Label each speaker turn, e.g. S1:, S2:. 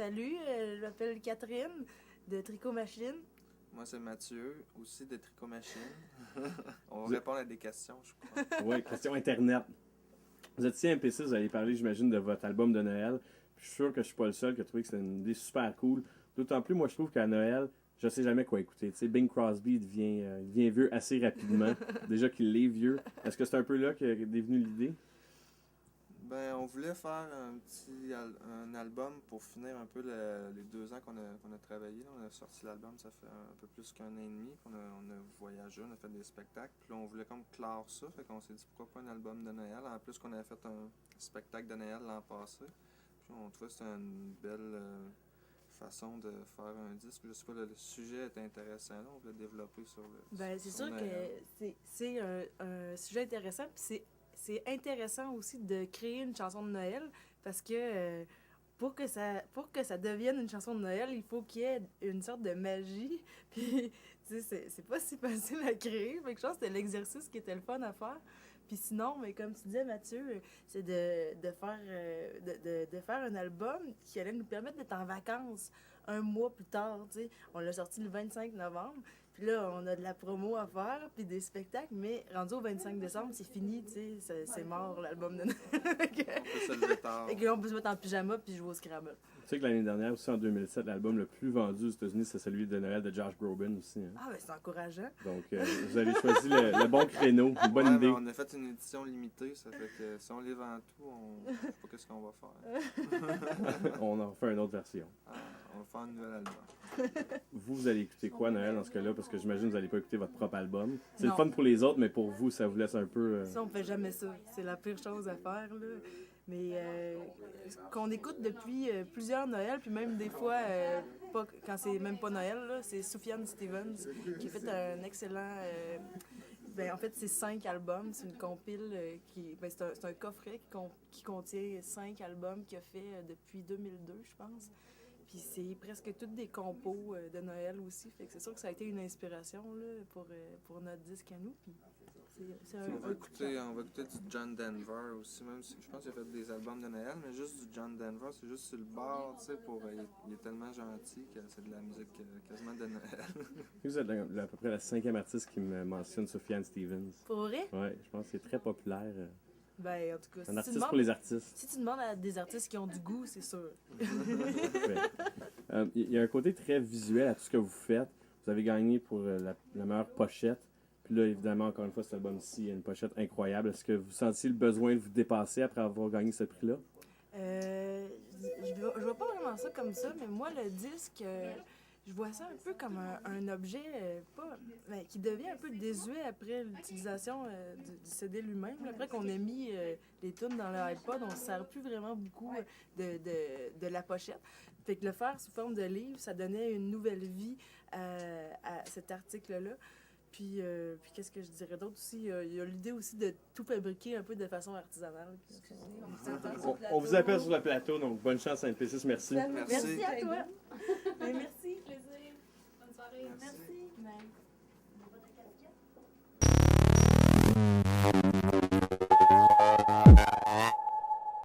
S1: salut, je m'appelle Catherine de Tricot Machine.
S2: Moi, c'est Mathieu, aussi de Tricot Machine. On va répondre à des questions, je crois.
S3: Oui, question Internet. Vous êtes ici à MPC, vous allez parler, j'imagine, de votre album de Noël. Puis je suis sûr que je suis pas le seul qui a trouvé que c'est une idée super cool. D'autant plus, moi, je trouve qu'à Noël, je sais jamais quoi écouter. Tu sais, Bing Crosby il devient vieux assez rapidement. Déjà qu'il est vieux. Est-ce que c'est un peu là qu'est venue l'idée?
S2: Ben, on voulait faire un album pour finir un peu les 2 ans qu'on a travaillé. Là. On a sorti l'album, ça fait un peu plus qu'1 an et demi. On a voyagé, on a fait des spectacles. Puis là, on voulait comme clore ça. Fait qu'on s'est dit pourquoi pas un album de Noël. En plus qu'on avait fait un spectacle de Noël l'an passé. Puis on trouvait que c'était une belle façon de faire un disque. Je sais pas, le sujet était intéressant. Là. On voulait développer sur le.
S1: Ben, c'est sûr
S2: Noël.
S1: que c'est un sujet intéressant. Puis c'est intéressant aussi de créer une chanson de Noël parce que pour que ça devienne une chanson de Noël, il faut qu'il y ait une sorte de magie. Puis, tu sais, c'est pas si facile à créer. Fait que je pense que c'était l'exercice qui était le fun à faire. Puis sinon, mais comme tu disais, Mathieu, c'est de faire un album qui allait nous permettre d'être en vacances un mois plus tard, tu sais. On l'a sorti le 25 novembre. Puis là, on a de la promo à faire, puis des spectacles, mais rendu au 25 décembre, c'est fini, tu sais, c'est mort, l'album de Noël.
S2: On peut se lever tard.
S1: Et que là, on peut se mettre en pyjama puis jouer au Scrabble.
S3: Tu sais que l'année dernière, aussi en 2007, l'album le plus vendu aux États-Unis, c'est celui de Noël de Josh Groban aussi. Hein.
S1: Ah, ben c'est encourageant.
S3: Donc, vous avez choisi le bon créneau, une bonne
S2: Ouais,
S3: idée.
S2: on a fait une édition limitée, ça fait que si on les vend tout, je sais pas qu'est-ce qu'on va faire.
S3: On en fait une autre version.
S2: On va faire un nouvel album.
S3: Vous allez écouter quoi, Noël, dans ce cas-là? Parce que j'imagine que vous n'allez pas écouter votre propre album. C'est le
S1: Non.
S3: fun pour les autres, mais pour vous, ça vous laisse un peu...
S1: Ça, on fait jamais ça. C'est la pire chose à faire, là. Mais qu'on écoute depuis plusieurs Noëls, puis même des fois, pas, quand c'est même pas Noël, là, c'est Sufjan Stevens qui a fait un excellent... ben, en fait, c'est 5 albums. C'est une compile c'est un coffret qui contient 5 albums qu'il a fait depuis 2002, je pense. Puis c'est presque toutes des compos de Noël aussi. Fait que c'est sûr que ça a été une inspiration là, pour notre disque à nous. Puis c'est
S2: On va écouter du John Denver aussi, même si je pense qu'il a fait des albums de Noël, mais juste du John Denver, c'est juste sur le bord, tu sais, il est tellement gentil que c'est de la musique quasiment de Noël.
S3: Vous êtes à peu près la 5e artiste qui me mentionne Sufjan Stevens.
S1: Pour vrai?
S3: Oui, je pense que c'est très populaire.
S1: Ben, en tout cas,
S3: Un artiste pour les artistes.
S1: Si tu demandes à des artistes qui ont du goût, c'est sûr.
S3: Il y a un côté très visuel à tout ce que vous faites. Vous avez gagné pour la meilleure pochette. Puis là, évidemment, encore une fois, cet album-ci, il y a une pochette incroyable. Est-ce que vous sentiez le besoin de vous dépasser après avoir gagné ce prix-là?
S1: Je vois pas vraiment ça comme ça, mais moi, le disque, je vois ça un peu comme un objet qui devient un peu désuet après l'utilisation du CD lui-même. Après qu'on ait mis les tunes dans l'iPod, on ne se sert plus vraiment beaucoup de la pochette. Fait que le faire sous forme de livre, ça donnait une nouvelle vie à cet article-là. Puis qu'est-ce que je dirais d'autre aussi? Il y a l'idée aussi de tout fabriquer un peu de façon artisanale.
S3: On vous appelle sur le plateau, donc bonne chance à NP6, merci.
S1: Merci à toi. Merci.
S4: Plaisir. Bonne soirée. Merci.
S1: Merci.
S4: Bye.